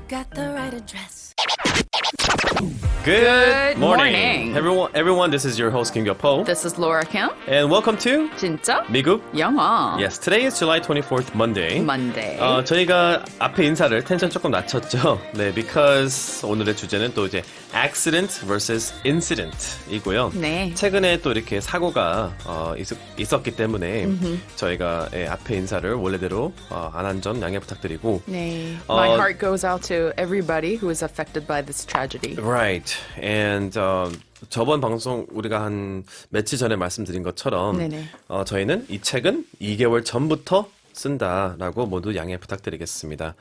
got the right address. Good morning. Everyone, this is your host Kim Gyo-po. This is Laura Kim. And welcome to 진짜? 미국. 영어. Yes, today is July 24th, Monday. Monday. 저희가 앞에 인사를 텐션 조금 낮췄죠. 네, because 오늘의 주제는 또 이제 accident versus incident이고요. 네. 최근에 또 이렇게 사고가 있었기 때문에 저희가 앞에 인사를 원래대로 안 한 점 양해 부탁드리고. 네. My heart goes out to everybody who is affected by this tragedy. Right. And 저번 방송 우리가 한 며칠 전에 말씀드린 것처럼 네네. 저희는 이 책은 2개월 전부터 쓴다라고 모두 양해 부탁드리겠습니다.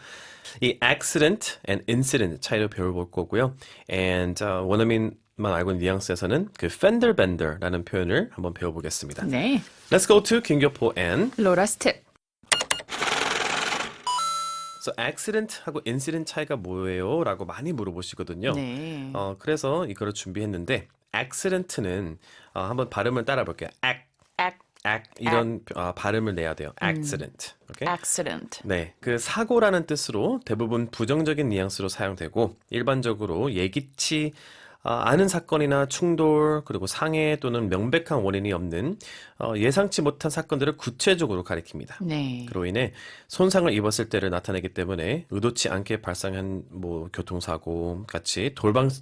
이 accident and incident 차이를 배워볼 거고요. And 원어민만 알고 있는 뉘앙스에서는 그 fender bender라는 표현을 한번 배워보겠습니다. 네. Let's go to 김교포 and Laura's tip. So accident하고 incident 차이가 뭐예요? 라고 많이 물어보시거든요. 네. 그래서 이거를 준비했는데 accident는 한번 발음을 따라 볼게요. 이런 발음을 내야 돼요. accident. Okay? Accident. 네, 그 사고라는 뜻으로 대부분 부정적인 뉘앙스로 사용되고 일반적으로 예기치 않은 사건이나 충돌 그리고 상해 또는 명백한 원인이 없는 예상치 못한 사건들을 구체적으로 가리킵니다. 네. 그로 인해 손상을 입었을 때를 나타내기 때문에 의도치 않게 발생한 교통사고 같이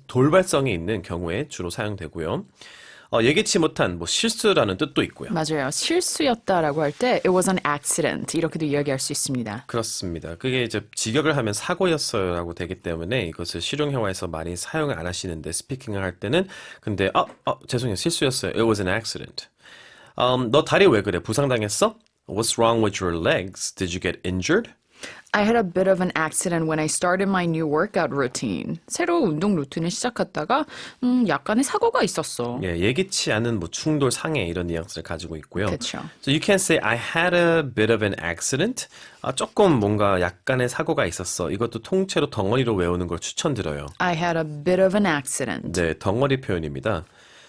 돌발성이 있는 경우에 주로 사용되고요. 예기치 못한 실수라는 뜻도 있고요. 맞아요. 실수였다라고 할 때 it was an accident 이렇게도 이야기할 수 있습니다. 그렇습니다. 그게 이제 직역을 하면 사고였어요라고 되기 때문에 이것을 실용형화에서 많이 사용을 안 하시는데 스피킹을 할 때는 근데 죄송해요. 실수였어요. It was an accident. 너 다리 왜 그래? 부상당했어? What's wrong with your legs? Did you get injured? I had a bit of an accident when I started my new workout routine. 새로 운동 루틴을 시작했다가 약간의 사고가 있었어. 예, 예기치 않은 충돌, 상해 이런 뉘앙스를 가지고 있고요. 그렇죠. So you can say I had a bit of an accident. 조금 뭔가 약간의 사고가 있었어. 이것도 통째로 덩어리로 외우는 걸 추천드려요. I had a bit of an accident. 네, 덩어리 표현입니다.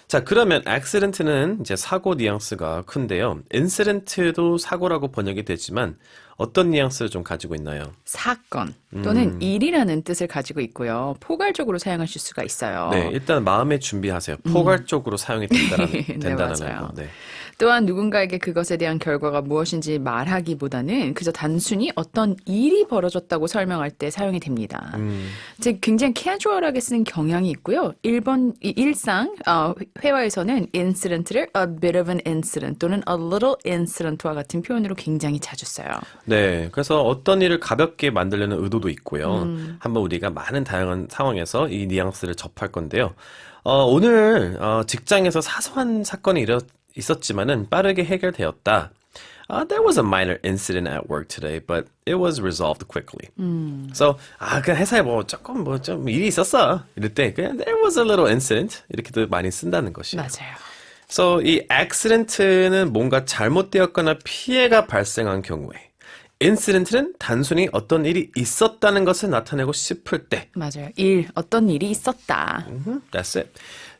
자, 그러면 accident는 이제 사고 뉘앙스가 큰데요. incident도 사고라고 번역이 되지만 어떤 뉘앙스를 좀 가지고 있나요? 사건 또는 일이라는 뜻을 가지고 있고요. 포괄적으로 사용하실 수가 있어요. 네, 일단 마음의 준비하세요. 포괄적으로 사용이 된다는 맞아요. 거. 네. 또한 누군가에게 그것에 대한 결과가 무엇인지 말하기보다는 그저 단순히 어떤 일이 벌어졌다고 설명할 때 사용이 됩니다. 즉 굉장히 캐주얼하게 쓰는 경향이 있고요. 일상 회화에서는 incident를 a bit of an incident 또는 a little incident와 같은 표현으로 굉장히 자주 써요. 네, 그래서 어떤 일을 가볍게 만들려는 의도도 있고요. 한번 우리가 많은 다양한 상황에서 이 뉘앙스를 접할 건데요. 오늘 직장에서 사소한 사건이 있었지만은 빠르게 해결되었다. There was a minor incident at work today, but it was resolved quickly. So, 그냥 회사에 좀 일이 있었어. 이럴 때 그냥 there was a little incident 이렇게도 많이 쓴다는 것이에요. 맞아요. So, 이 accident는 뭔가 잘못되었거나 피해가 발생한 경우에 incident는 단순히 어떤 일이 있었다는 것을 나타내고 싶을 때. 맞아요. 어떤 일이 있었다. That's it.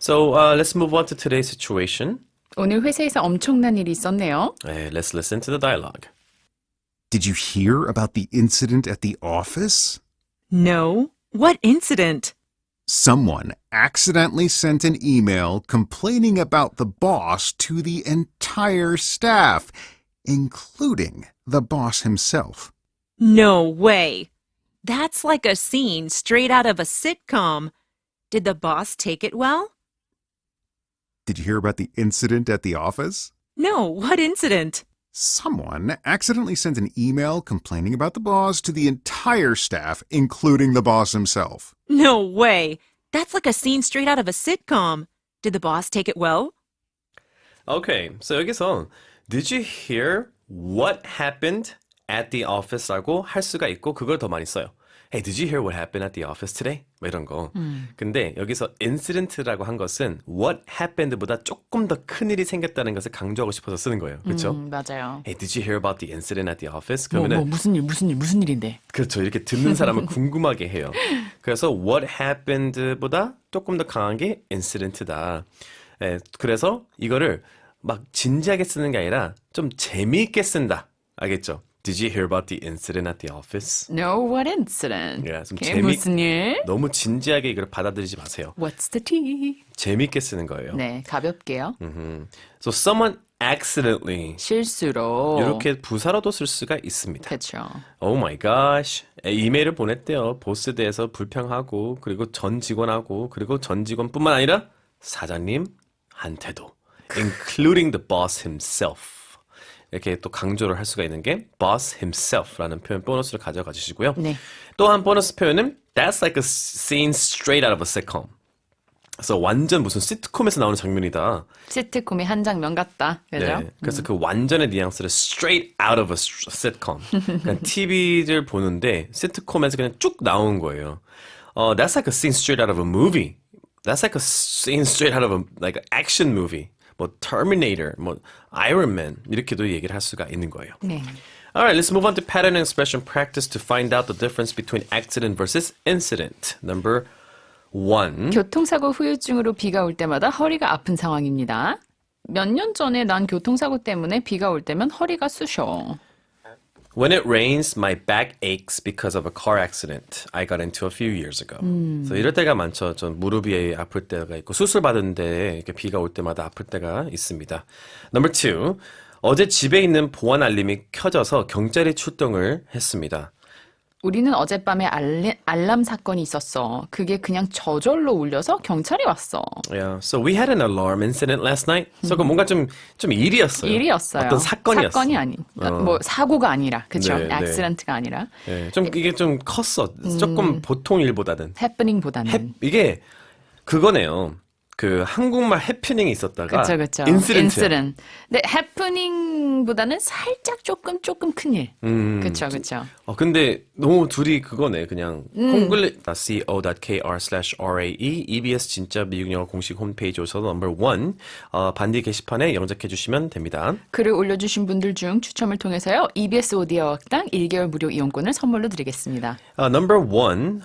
So, let's move on to today's situation. 오늘 회사에서 엄청난 일이 있었네요. Let's listen to the dialogue. Did you hear about the incident at the office? No. What incident? Someone accidentally sent an email complaining about the boss to the entire staff, including the boss himself. No way. That's like a scene straight out of a sitcom. Did the boss take it well? Did you hear about the incident at the office? No. What incident? Someone accidentally sent an email complaining about the boss to the entire staff, including the boss himself. No way. That's like a scene straight out of a sitcom. Did the boss take it well? Okay, so 여기서 Did you hear what happened at the office라고 할 수가 있고 그걸 더 많이 써요. Hey, did you hear what happened at the office today? 뭐 이런 거. 근데 여기서 incident라고 한 것은 what happened보다 조금 더 큰 일이 생겼다는 것을 강조하고 싶어서 쓰는 거예요. 그렇죠? 맞아요. Hey, did you hear about the incident at the office? 그러면은 무슨 일인데? 그렇죠. 이렇게 듣는 사람은 궁금하게 해요. 그래서 what happened보다 조금 더 강한 게 incident다. 그래서 이거를 막 진지하게 쓰는 게 아니라 좀 재미있게 쓴다. 알겠죠? Did you hear about the incident at the office? No, what incident? 야, 좀 그게 무슨 일? 너무 진지하게 이걸 받아들이지 마세요. What's the tea? 재밌게 쓰는 거예요. 네, 가볍게요. So someone accidentally 실수로. 이렇게 부사로도 쓸 수가 있습니다. 그렇죠. Oh my gosh. 이메일을 보냈대요. 보스에 대해서 불평하고 그리고 전 직원하고 그리고 전 직원뿐만 아니라 사장님한테도 including the boss himself. 이렇게 또 강조를 할 수가 있는 게 boss himself라는 표현 보너스를 가져가 주시고요. 네. 또한 보너스 표현은 that's like a scene straight out of a sitcom. 그래서 완전 무슨 시트콤에서 나오는 장면이다. 시트콤의 한 장면 같다. 그죠? 네, 그래서 그 완전의 뉘앙스를 straight out of a sitcom. 그냥 TV를 보는데 시트콤에서 그냥 쭉 나온 거예요. That's like a scene straight out of a movie. That's like a scene straight out of a like an action movie. 뭐 Terminator, 뭐 Iron Man 이렇게도 얘기를 할 수가 있는 거예요. 네. Alright, let's move on to pattern and expression practice to find out the difference between accident versus incident. Number 1. 교통사고 후유증으로 비가 올 때마다 허리가 아픈 상황입니다. 몇 년 전에 난 교통사고 때문에 비가 올 때면 허리가 쑤셔. When it rains, my back aches because of a car accident I got into a few years ago. 그래서 이럴 때가 많죠. 전 무릎이 아플 때가 있고 수술 받은데 이렇게 비가 올 때마다 아플 때가 있습니다. Number 2. 어제 집에 있는 보안 알림이 켜져서 경찰이 출동을 했습니다. 우리는 어젯밤에 알람 사건이 있었어. 그게 그냥 저절로 울려서 경찰이 왔어. Yeah, so we had an alarm incident last night. So 그 뭔가 좀 일이었어요. 일이었어요. 어떤 사건이었어요. 사건이 아닌, 뭐 사고가 아니라, 그렇죠? 네, 네. 액시던트가 아니라 네, 좀 이게 좀 컸어. 조금 보통 일보다는. 해프닝보다는. 이게 그거네요. 그 한국말 해프닝이 있었다가 그렇죠. 인시던트. 근데 해프닝보다는 살짝 조금 큰일. 그렇죠. 근데 너무 둘이 그거네. 그냥 co.kr/rae EBS 진짜 미국 영어 공식 홈페이지 오셔서 넘버 1 반디 게시판에 영작해 주시면 됩니다. 글을 올려주신 분들 중 추첨을 통해서요. EBS 오디오 학당 1개월 무료 이용권을 선물로 드리겠습니다. 넘버 1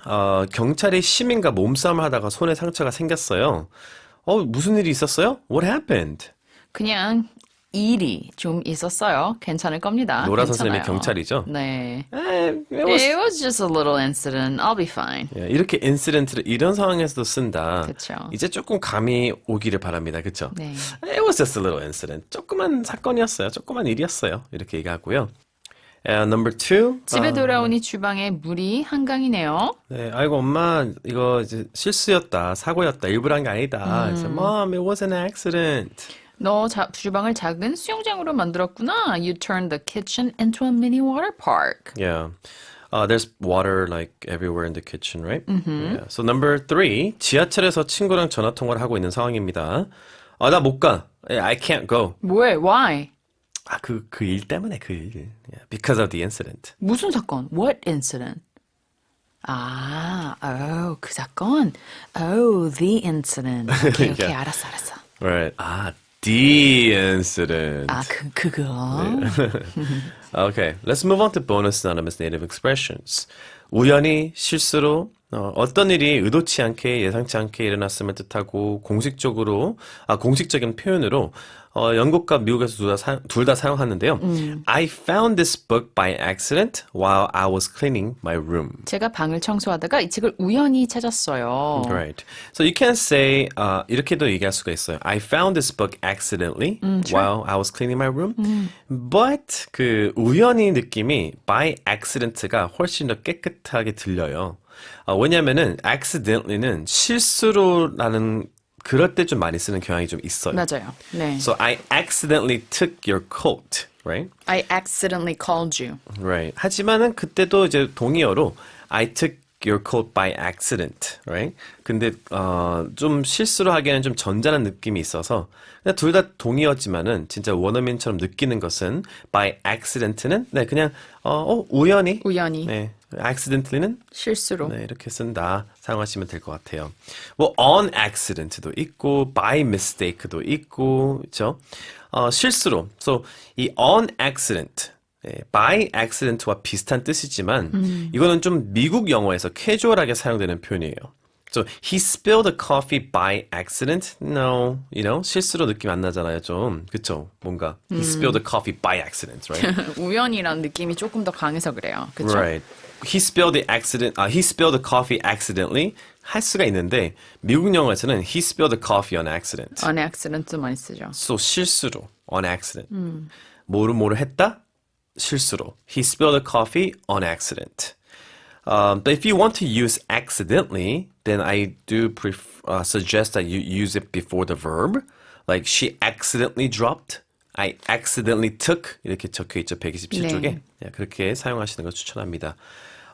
경찰이 시민과 몸싸움을 하다가 손에 상처가 생겼어요. 무슨 일이 있었어요? What happened? 그냥 일이 좀 있었어요. 괜찮을 겁니다. 노라 괜찮아요. 선생님이 경찰이죠? 네. It It was just a little incident. I'll be fine. 이렇게 인시던트를 이런 상황에서도 쓴다. 그쵸. 이제 조금 감이 오기를 바랍니다. 그렇죠? 네. It was just a little incident. 조그만 사건이었어요. 조그만 일이었어요. 이렇게 얘기하고요. Number 2. 집에 돌아오니 주방에 물이 한강이네요. 네, 아이고 엄마 이거 이제 실수였다. 사고였다. 일부러 한 게 아니다. 그래서 Mom, it was an accident. 너 주방을 작은 수영장으로 만들었구나. You turned the kitchen into a mini water park. Yeah. There's water like everywhere in the kitchen, right? Yeah. So number 3. 지하철에서 친구랑 전화 통화를 하고 있는 상황입니다. 나 못 가. I can't go. 뭐해? Why? 그 일 때문에 그 일. Yeah, because of the incident. 무슨 사건? What incident? 그 사건? The incident. 오케이, Yeah. 알았어. Right. The incident. 그거. Okay, let's move on to bonus synonymous native expressions. 우연히, 실수로, 어떤 일이 의도치 않게 예상치 않게 일어났음을 뜻하고 공식적인 표현으로 영국과 미국에서 둘 다 사용하는데요. I found this book by accident while I was cleaning my room. 제가 방을 청소하다가 이 책을 우연히 찾았어요. Right. So you can say 이렇게도 얘기할 수가 있어요. I found this book accidentally while I was cleaning my room. But 그 우연히 느낌이 by accident가 훨씬 더 깨끗하게 들려요. 왜냐면은 accidentally는 실수로라는 그럴 때 좀 많이 쓰는 경향이 좀 있어요. 맞아요. 네. So I accidentally took your coat, right? I accidentally called you. Right. 하지만은 그때도 이제 동의어로 I took your coat by accident, right? 근데 좀 실수로 하기에는 좀 전자는 느낌이 있어서 둘 다 동의어지만은 진짜 원어민처럼 느끼는 것은 by accident는 네 그냥 우연히 네. accidentally는 실수로. 네, 이렇게 쓴다. 사용하시면 될 것 같아요. 뭐 on accident도 있고 by mistake도 있고 그렇죠? 실수로. So 이 on accident by accident와 비슷한 뜻이지만 이거는 좀 미국 영어에서 캐주얼하게 사용되는 표현이에요. So he spilled the coffee by accident? No, 실수로 느낌 안 나잖아요, 좀. 그쵸? 뭔가 he spilled the coffee by accident, right? 우연이란 느낌이 조금 더 강해서 그래요. 그렇죠? Right. He spilled the coffee accidentally 할 수가 있는데 미국 영어에서는 he spilled the coffee on accident. On accident도 많이 쓰죠. So 실수로 on accident. 뭐를 했다? 실수로. He spilled the coffee on accident. But if you want to use accidentally, then I do suggest that you use it before the verb. Like she accidentally dropped. I accidentally took. 이렇게 적혀 있죠. 127쪽에. 네. 그렇게 사용하시는 걸 추천합니다.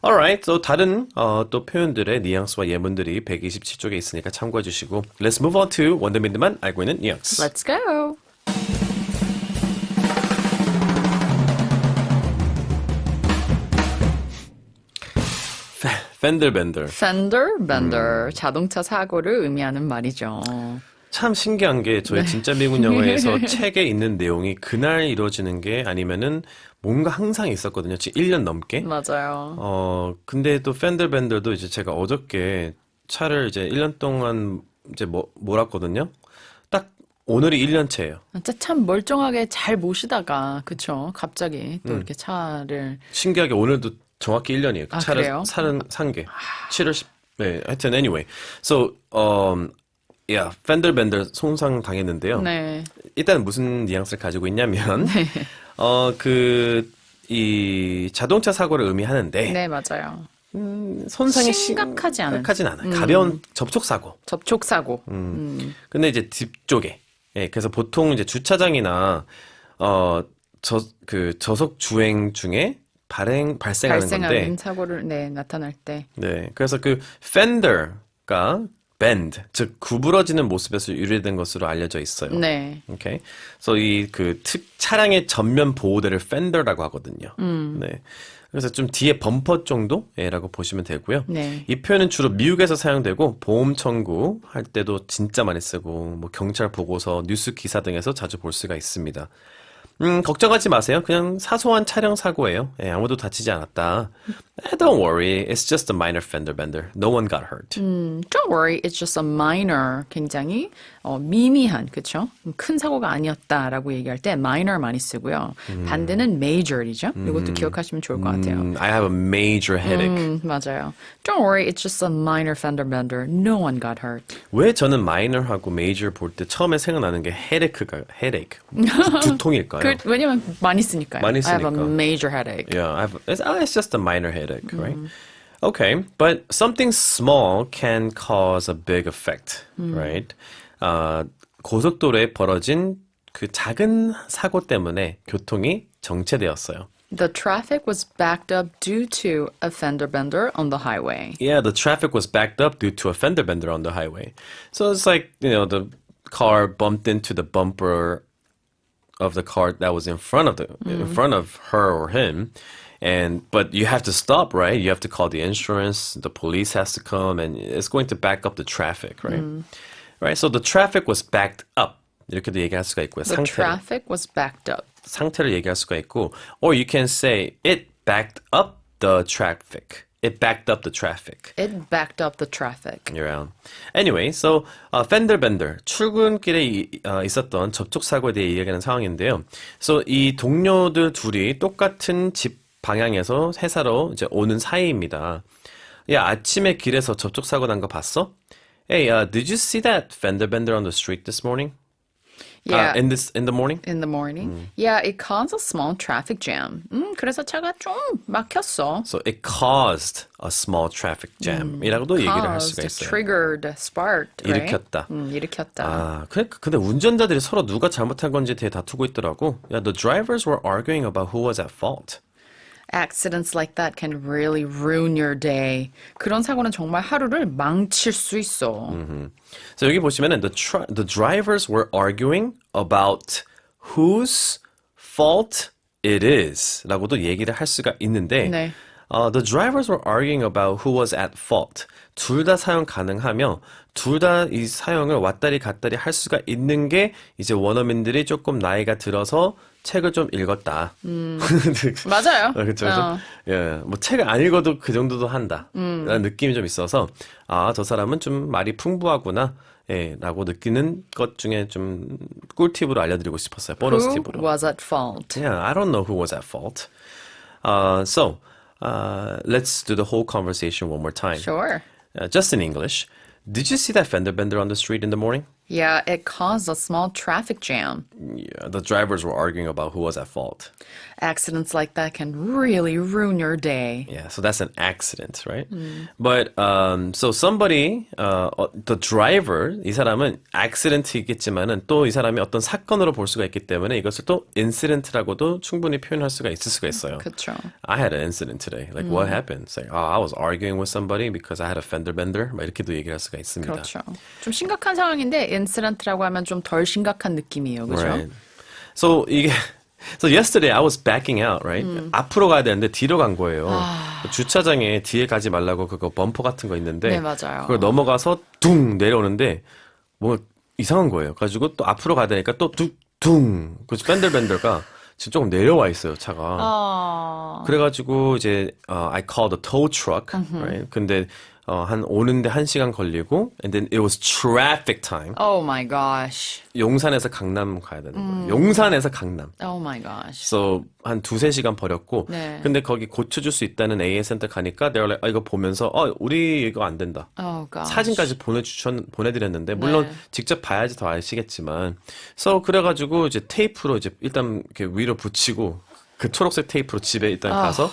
Alright, 또 다른 또 표현들의 뉘앙스와 예문들이 127쪽에 있으니까 참고해 주시고 Let's move on to 원더민들만 알고 있는 뉘앙스. Let's go. Fender bender. Fender bender. 자동차 사고를 의미하는 말이죠. 참 신기한 게 저희 진짜 미국 영어에서 책에 있는 내용이 그날 이루어지는 게 아니면은 뭔가 항상 있었거든요. 지금 1년 넘게. 맞아요. 근데 또 팬더 밴더도 이제 제가 어저께 차를 이제 1년 동안 이제 몰았거든요. 딱 오늘이 1년째예요. 진짜 참 멀쩡하게 잘 모시다가 그쵸? 갑자기 또 이렇게 차를 신기하게 오늘도 정확히 1년이에요. 그 차를 그래요? 산 게. 7월 10. 네, 하여튼 anyway. So yeah, 팬더 밴더 손상 당했는데요. 네. 일단 무슨 뉘앙스를 가지고 있냐면 이 자동차 사고를 의미하는데 네, 맞아요. 손상이 심각하지 않은. 심각하진 않아요. 가벼운 접촉 사고. 접촉 사고. 근데 이제 뒤쪽에 그래서 보통 이제 주차장이나 저속 주행 중에 발생하는 건데 사고를 나타날 때. 네, 그래서 그 fender가 bend, 즉 구부러지는 모습에서 유래된 것으로 알려져 있어요. 네. 오케이. 그래서 이 차량의 전면 보호대를 fender라고 하거든요. 네. 그래서 좀 뒤에 범퍼 정도라고 보시면 되고요. 네. 이 표현은 주로 미국에서 사용되고 보험 청구할 때도 진짜 많이 쓰고 뭐 경찰 보고서, 뉴스 기사 등에서 자주 볼 수가 있습니다. 걱정하지 마세요. 그냥 사소한 차량 사고예요. 아무도 다치지 않았다. Don't worry, it's just a minor fender bender. No one got hurt. Don't worry, it's just a minor. 굉장히 미미한, 그쵸? 큰 사고가 아니었다라고 얘기할 때 minor 많이 쓰고요. 반대는 major이죠. 이것도 기억하시면 좋을 것 같아요. I have a major headache. 맞아요. Don't worry, it's just a minor fender bender. No one got hurt. 왜 저는 minor하고 major 볼 때 처음에 생각나는 게 headache. 두통일까요? 왜냐면 많이 쓰니까요. 많이 I have a 쓰니까. major headache. Yeah, it's just a minor headache, right? Okay, but something small can cause a big effect, right? 고속도로에 벌어진 그 작은 사고 때문에 교통이 정체되었어요. The traffic was backed up due to a fender bender on the highway. Yeah, the traffic was backed up due to a fender bender on the highway. So it's like, the car bumped into the bumper of the car that was in front of her or him. But you have to stop, right? You have to call the insurance, the police has to come, and it's going to back up the traffic, right? Right? So the traffic was backed up. 이렇게도 얘기할 수가 있고요. The traffic was backed up. 상태를 얘기할 수가 있고, or you can say it backed up the traffic. It backed up the traffic. It backed up the traffic. Yeah. Anyway, so fender bender 출근길에 있었던 접촉 사고에 대해 이야기하는 상황인데요. So 이 동료들 둘이 똑같은 집 방향에서 회사로 이제 오는 사이입니다. 야, 아침에 길에서 접촉 사고 난 거 봤어? Hey, did you see that fender bender on the street this morning? Yeah. In the morning? In the morning. Yeah, it caused a small traffic jam. 그래서 차가 좀 막혔어. So it caused a small traffic jam. 이라고도 얘기를 할 수가 있어요. Triggered, sparked, right? 일으켰다. 일으켰다. 근데 운전자들이 서로 누가 잘못한 건지 되게 다투고 있더라고. Yeah, the drivers were arguing about who was at fault. Accidents like that can really ruin your day. 그런 사고는 정말 하루를 망칠 수 있어. So 여기 보시면은 the drivers were arguing about whose fault it is.라고도 얘기를 할 수가 있는데, 네. the drivers were arguing about who was at fault. 둘 다 사용 가능하며 둘 다 이 사용을 왔다리 갔다리 할 수가 있는 게 이제 원어민들이 조금 나이가 들어서 책을 좀 읽었다. 맞아요. 그렇죠. 어. 예, 뭐 책을 안 읽어도 그 정도도 한다. 라는 느낌이 좀 있어서 아, 저 사람은 좀 말이 풍부하구나. 예, 라고 느끼는 것 중에 좀 꿀팁으로 알려드리고 싶었어요. 보너스 Who 팁으로. was at fault? Yeah, I don't know who was at fault. Let's do the whole conversation one more time. Sure. Just in English. Did you see that fender bender on the street in the morning? Yeah, it caused a small traffic jam. Yeah, the drivers were arguing about who was at fault. Accidents like that can really ruin your day. Yeah, so that's an accident, right? But so somebody, the driver, 이 사람은 accident이겠지만은 또 이 사람이 어떤 사건으로 볼 수가 있기 때문에 이것을 또 incident라고도 충분히 표현할 수가 있을 수가 있어요. 그쵸. I had an incident today. Like what happened? It's like, I was arguing with somebody because I had a fender bender. 막 이렇게도 얘기를 할 수가 있습니다. 그렇죠. 좀 심각한 상황인데 인시던트라고 하면 좀 덜 심각한 느낌이에요. 그죠? Right. So So yesterday I was backing out, right? 앞으로 가야 되는데 뒤로 간 거예요. 주차장에 뒤에 가지 말라고 그거 범퍼 같은 거 있는데 네, 맞아요. 그걸 넘어가서 둥 내려오는데 뭐 이상한 거예요. 가지고 또 앞으로 가야 되니까 또 둥. 그래서 밴들밴들가 지금 조금 내려와 있어요, 차가. 그래가지고 이제 I called a tow truck, right? 근데 한 오는데 1시간 걸리고 and then it was traffic time. Oh my gosh. 용산에서 강남 가야 되는 거예요. 용산에서 강남. Oh my gosh. So 한 2-3시간 버렸고 네. 근데 거기 고쳐줄 수 있다는 AA 센터 가니까 내가 like, 이거 보면서 우리 이거 안 된다. Oh gosh. 사진까지 보내드렸는데 물론 네. 직접 봐야지 더 아시겠지만 so 그래가지고 이제 테이프로 이제 일단 이렇게 위로 붙이고 그 초록색 테이프로 집에 일단 가서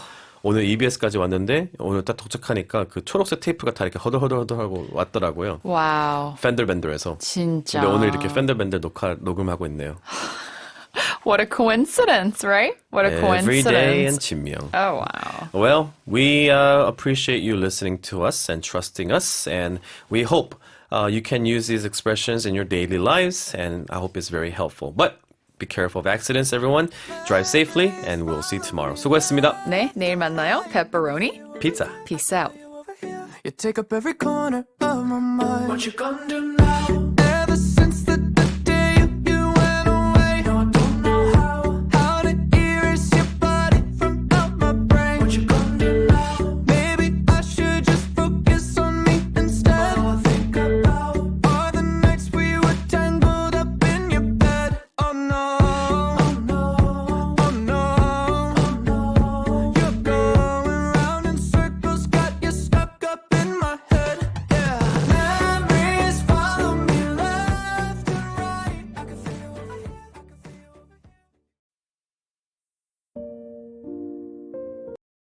오늘 EBS까지 왔는데 오늘 딱 도착하니까 그 초록색 테이프가 다 이렇게 허들허들허들하고 왔더라고요. 와우. 팬들밴들에서. 진짜. 근데 오늘 이렇게 팬들밴들 녹음하고 있네요. What a coincidence, right? What a Every day and coincidence. 진명. Oh wow. Well, we appreciate you listening to us and trusting us, and we hope you can use these expressions in your daily lives, and I hope it's very helpful. But be careful of accidents, everyone. Drive safely, and we'll see you tomorrow. 수고했습니다. 네, 내일 만나요. Pepperoni. Pizza. Peace out. You take up every corner of my mind. What you gonna do now?